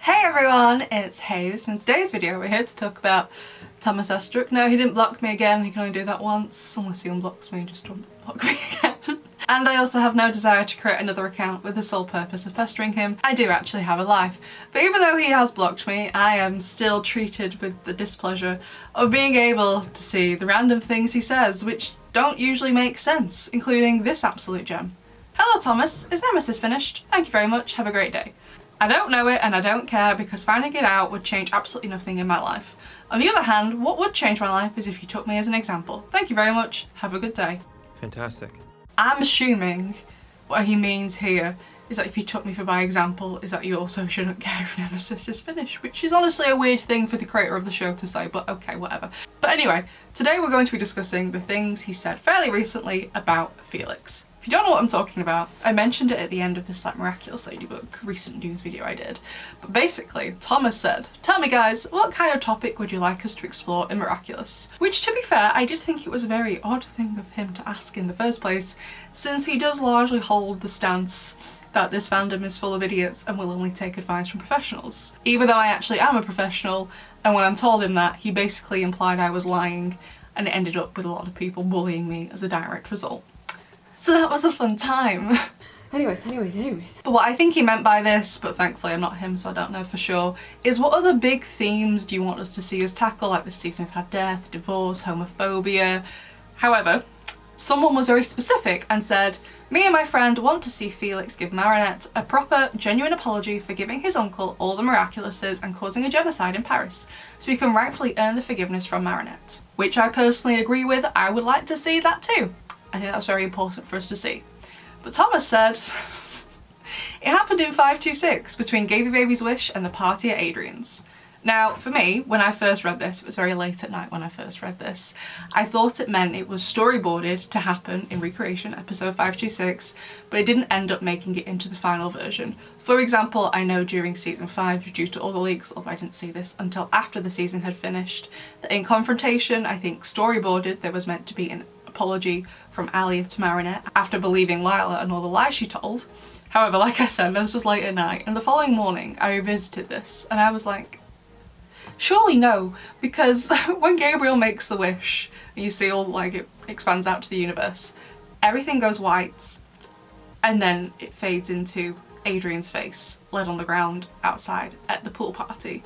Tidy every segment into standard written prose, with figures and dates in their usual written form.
Hey everyone, it's Hayes, and in today's video we're here to talk about Thomas Astruc. No, he didn't block me again, he can only do that once, unless he unblocks me, just don't block me again. And I also have no desire to create another account with the sole purpose of pestering him. I do actually have a life. But even though he has blocked me, I am still treated with the displeasure of being able to see the random things he says, which don't usually make sense, including this absolute gem. Hello Thomas, is Nemesis finished? Thank you very much, have a great day. I don't know it and I don't care because finding it out would change absolutely nothing in my life. On the other hand, what would change my life is if you took me as an example. Thank you very much, have a good day. Fantastic. I'm assuming what he means here is that if you took me for by example is that you also shouldn't care if Nemesis is finished, which is honestly a weird thing for the creator of the show to say, but okay, whatever. But anyway, today we're going to be discussing the things he said fairly recently about Felix. If you don't know what I'm talking about, I mentioned it at the end of this Miraculous Ladybug recent news video I did. But basically, Thomas said, "Tell me guys, what kind of topic would you like us to explore in Miraculous?" Which, to be fair, I did think it was a very odd thing of him to ask in the first place, since he does largely hold the stance that this fandom is full of idiots and will only take advice from professionals. Even though I actually am a professional, and when I told him that, he basically implied I was lying, and it ended up with a lot of people bullying me as a direct result. So that was a fun time. Anyways. But what I think he meant by this, but thankfully I'm not him so I don't know for sure, is what other big themes do you want us to see us tackle? Like this season we've had death, divorce, homophobia. However, someone was very specific and said, "Me and my friend want to see Felix give Marinette a proper, genuine apology for giving his uncle all the Miraculouses and causing a genocide in Paris, so he can rightfully earn the forgiveness from Marinette." Which I personally agree with, I would like to see that too. I think that's very important for us to see. But Thomas said, it happened in 526 between Gaby Baby's wish and the party at Adrian's. Now, for me, when I first read this, it was very late at night when I first read this, I thought it meant it was storyboarded to happen in Recreation episode 526, but it didn't end up making it into the final version. For example, I know during season 5, due to all the leaks, although I didn't see this until after the season had finished, that in Confrontation, I think storyboarded, there was meant to be an apology from Alia to Marinette after believing Lila and all the lies she told. However, like I said, this was late at night, and the following morning I revisited this and I was like, surely no, because when Gabriel makes the wish and you see all like it expands out to the universe, everything goes white and then it fades into Adrian's face laid on the ground outside at the pool party.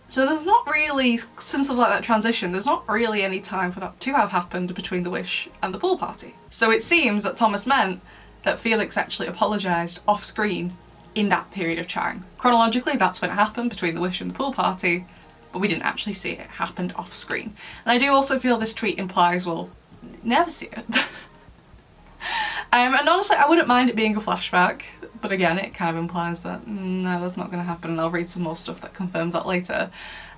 So there's not really, since of like that transition, there's not really any time for that to have happened between the wish and the pool party. So it seems that Thomas meant that Felix actually apologised off screen in that period of time. Chronologically, that's when it happened between the wish and the pool party, but we didn't actually see it happened off screen. And I do also feel this tweet implies we'll never see it. And honestly, I wouldn't mind it being a flashback, but again, it kind of implies that no, that's not going to happen, and I'll read some more stuff that confirms that later.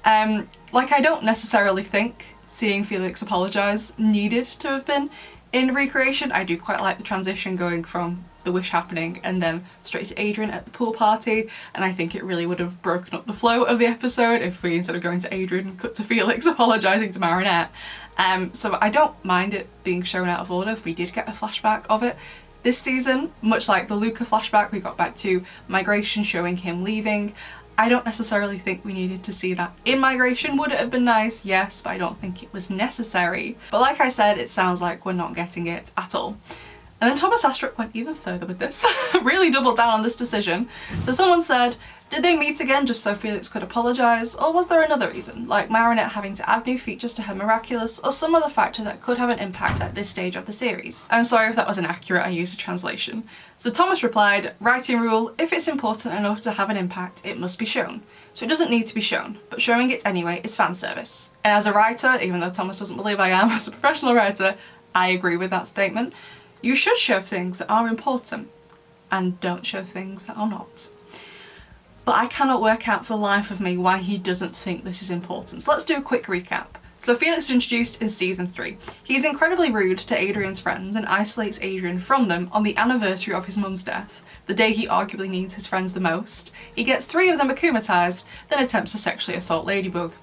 Like, I don't necessarily think seeing Felix apologise needed to have been in Recreation. I do quite like the transition going from the wish happening and then straight to Adrian at the pool party, and I think it really would have broken up the flow of the episode if we, instead of going to Adrian, cut to Felix apologising to Marinette. So I don't mind it being shown out of order if we did get a flashback of it. This season, much like the Luca flashback, we got back to Migration showing him leaving. I don't necessarily think we needed to see that in Migration. Would it have been nice? Yes, but I don't think it was necessary. But like I said, it sounds like we're not getting it at all. And then Thomas Astruc went even further with this, really doubled down on this decision. So someone said, did they meet again just so Felix could apologise, or was there another reason, like Marinette having to add new features to her Miraculous, or some other factor that could have an impact at this stage of the series? I'm sorry if that was inaccurate, I used a translation. So Thomas replied, writing rule, if it's important enough to have an impact, it must be shown. So it doesn't need to be shown, but showing it anyway is fan service. And as a writer, even though Thomas doesn't believe I am as a professional writer, I agree with that statement. You should show things that are important, and don't show things that are not. But I cannot work out for the life of me why he doesn't think this is important. So let's do a quick recap. So Felix is introduced in season 3. He's incredibly rude to Adrian's friends and isolates Adrian from them on the anniversary of his mum's death, the day he arguably needs his friends the most. He gets 3 of them akumatized, then attempts to sexually assault Ladybug.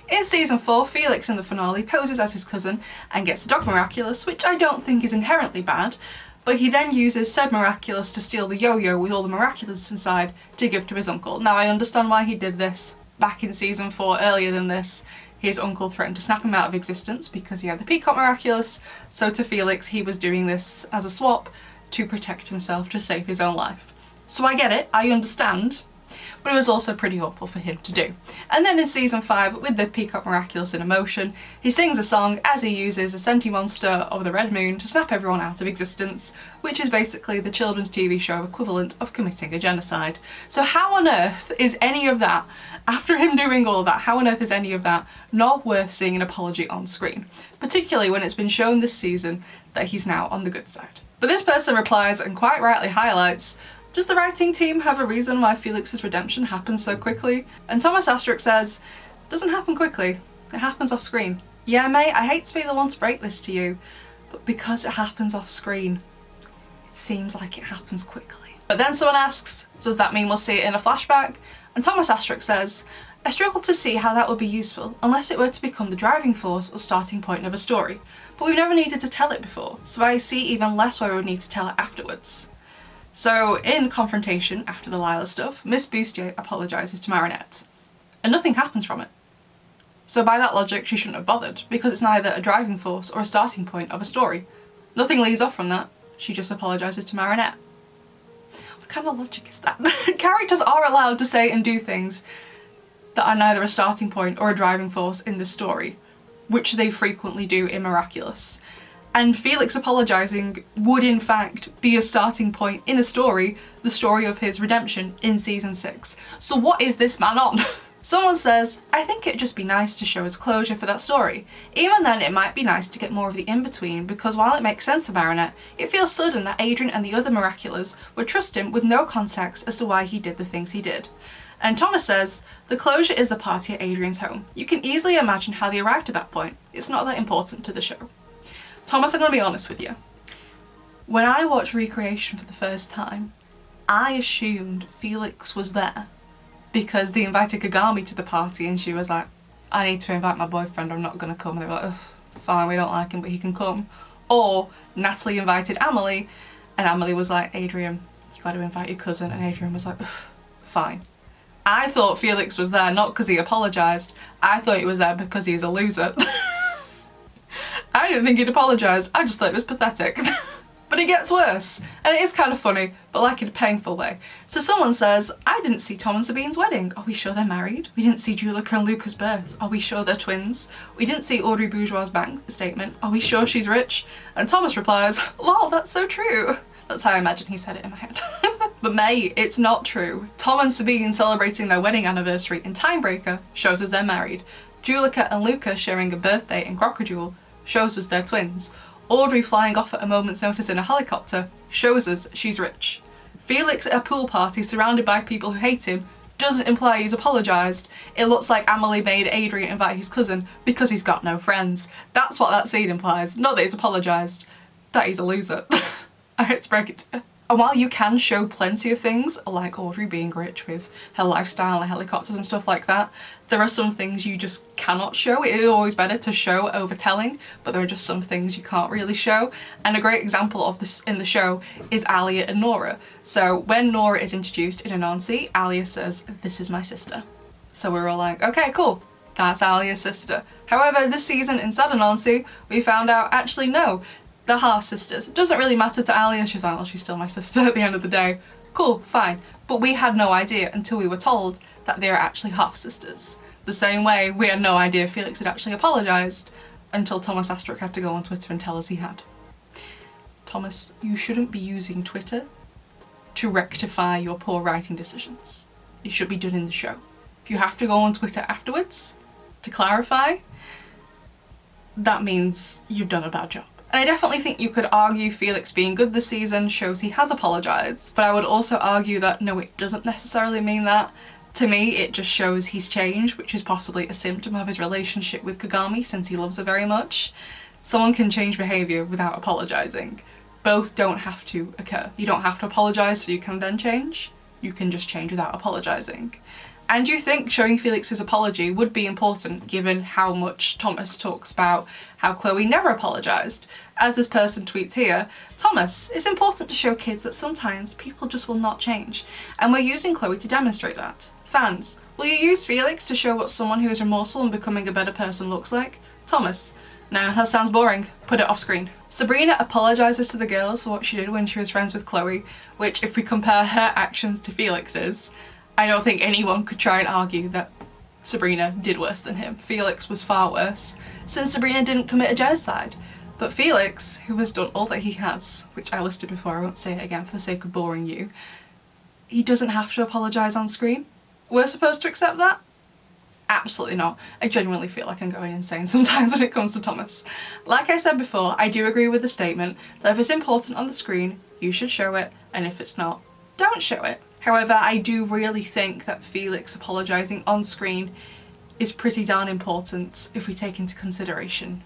In season 4, Felix in the finale poses as his cousin and gets a dog Miraculous, which I don't think is inherently bad, but he then uses said Miraculous to steal the yo-yo with all the Miraculous inside to give to his uncle. Now I understand why he did this. Back in season 4, earlier than this, his uncle threatened to snap him out of existence because he had the Peacock Miraculous, so to Felix he was doing this as a swap to protect himself, to save his own life. So I get it, I understand, but it was also pretty awful for him to do. And then in season 5, with the Peacock Miraculous in emotion, he sings a song as he uses a senti monster of the Red Moon to snap everyone out of existence, which is basically the children's TV show equivalent of committing a genocide. So how on earth is any of that, after him doing all that, how on earth is any of that not worth seeing an apology on screen? Particularly when it's been shown this season that he's now on the good side. But this person replies and quite rightly highlights, does the writing team have a reason why Felix's redemption happens so quickly? And Thomas Astruc says, doesn't happen quickly, it happens off screen. Yeah mate, I hate to be the one to break this to you, but because it happens off screen, it seems like it happens quickly. But then someone asks, does that mean we'll see it in a flashback? And Thomas Astruc says, I struggle to see how that would be useful unless it were to become the driving force or starting point of a story, but we've never needed to tell it before, so I see even less why we would need to tell it afterwards. So in confrontation after the Lila stuff, Miss Bustier apologises to Marinette, and nothing happens from it. So by that logic she shouldn't have bothered, because it's neither a driving force or a starting point of a story. Nothing leads off from that, she just apologises to Marinette. What kind of logic is that? Characters are allowed to say and do things that are neither a starting point or a driving force in the story, which they frequently do in Miraculous. And Felix apologising would in fact be a starting point in a story, the story of his redemption in season 6. So what is this man on? Someone says, I think it'd just be nice to show us closure for that story. Even then it might be nice to get more of the in-between, because while it makes sense for Marinette, it feels sudden that Adrien and the other Miraculous would trust him with no context as to why he did the things he did. And Thomas says, the closure is the party at Adrien's home. You can easily imagine how they arrived at that point. It's not that important to the show. Thomas, I'm gonna be honest with you. When I watched Recreation for the first time, I assumed Felix was there because they invited Kagami to the party and she was like, I need to invite my boyfriend, I'm not gonna come. And they were like, ugh, fine, we don't like him, but he can come. Or Natalie invited Amelie and Amelie was like, Adrien, you gotta invite your cousin. And Adrien was like, ugh, fine. I thought Felix was there not because he apologised, I thought he was there because he's a loser. I didn't think he'd apologised, I just thought it was pathetic. But it gets worse, and it is kind of funny, but like in a painful way. So someone says, I didn't see Tom and Sabine's wedding. Are we sure they're married? We didn't see Julika and Luca's birth. Are we sure they're twins? We didn't see Audrey Bourgeois' bank statement. Are we sure she's rich? And Thomas replies, lol, that's so true. That's how I imagine he said it in my head. But mate, it's not true. Tom and Sabine celebrating their wedding anniversary in Timebreaker shows us they're married. Julika and Luca sharing a birthday in Crocodile shows us they're twins. Audrey flying off at a moment's notice in a helicopter shows us she's rich. Felix at a pool party surrounded by people who hate him doesn't imply he's apologised. It looks like Amelie made Adrien invite his cousin because he's got no friends. That's what that scene implies, not that he's apologised, that he's a loser. I hate to break it to you. And while you can show plenty of things, like Audrey being rich with her lifestyle and helicopters and stuff like that, there are some things you just cannot show. It is always better to show over telling, but there are just some things you can't really show. And a great example of this in the show is Alia and Nora. So when Nora is introduced in Anansi, Alia says, this is my sister. So we're all like, okay, cool, that's Alia's sister. However, this season in Sad Anansi, we found out, actually no, they're half sisters. It doesn't really matter to Alia, she's like, well, she's still my sister at the end of the day. Cool, fine. But we had no idea until we were told that they are actually half sisters. The same way we had no idea Felix had actually apologised until Thomas Astruc had to go on Twitter and tell us he had. Thomas, you shouldn't be using Twitter to rectify your poor writing decisions. It should be done in the show. If you have to go on Twitter afterwards to clarify, that means you've done a bad job. And I definitely think you could argue Felix being good this season shows he has apologised, but I would also argue that no, it doesn't necessarily mean that. To me, it just shows he's changed, which is possibly a symptom of his relationship with Kagami since he loves her very much. Someone can change behaviour without apologising. Both don't have to occur. You don't have to apologise so you can then change. You can just change without apologising. And you think showing Felix's apology would be important given how much Thomas talks about how Chloe never apologised. As this person tweets here, Thomas, it's important to show kids that sometimes people just will not change, and we're using Chloe to demonstrate that. Fans, will you use Felix to show what someone who is remorseful and becoming a better person looks like? Thomas, no, that sounds boring. Put it off screen. Sabrina apologises to the girls for what she did when she was friends with Chloe, which if we compare her actions to Felix's, I don't think anyone could try and argue that Sabrina did worse than him. Felix was far worse, since Sabrina didn't commit a genocide. But Felix, who has done all that he has, which I listed before, I won't say it again for the sake of boring you, he doesn't have to apologise on screen. We're supposed to accept that? Absolutely not. I genuinely feel like I'm going insane sometimes when it comes to Thomas. Like I said before, I do agree with the statement that if it's important on the screen, you should show it, and if it's not, don't show it. However, I do really think that Felix apologising on screen is pretty darn important if we take into consideration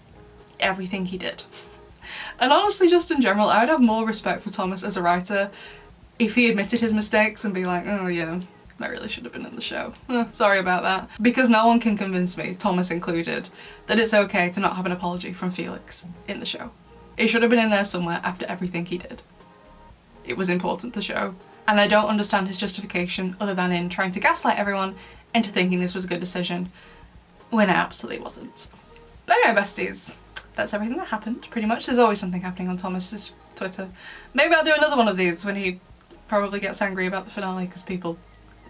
everything he did. And honestly, just in general, I would have more respect for Thomas as a writer if he admitted his mistakes and be like, oh yeah, I really should have been in the show. Sorry about that. Because no one can convince me, Thomas included, that it's okay to not have an apology from Felix in the show. It should have been in there somewhere after everything he did. It was important to show. And I don't understand his justification other than in trying to gaslight everyone into thinking this was a good decision, when it absolutely wasn't. But anyway, besties, that's everything that happened, pretty much. There's always something happening on Thomas's Twitter. Maybe I'll do another one of these when he probably gets angry about the finale because people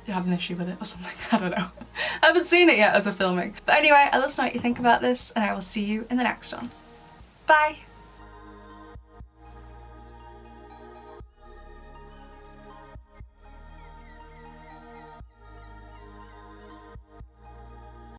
had an issue with it or something. I don't know. I haven't seen it yet as a filming. But anyway, let us know what you think about this, and I will see you in the next one. Bye!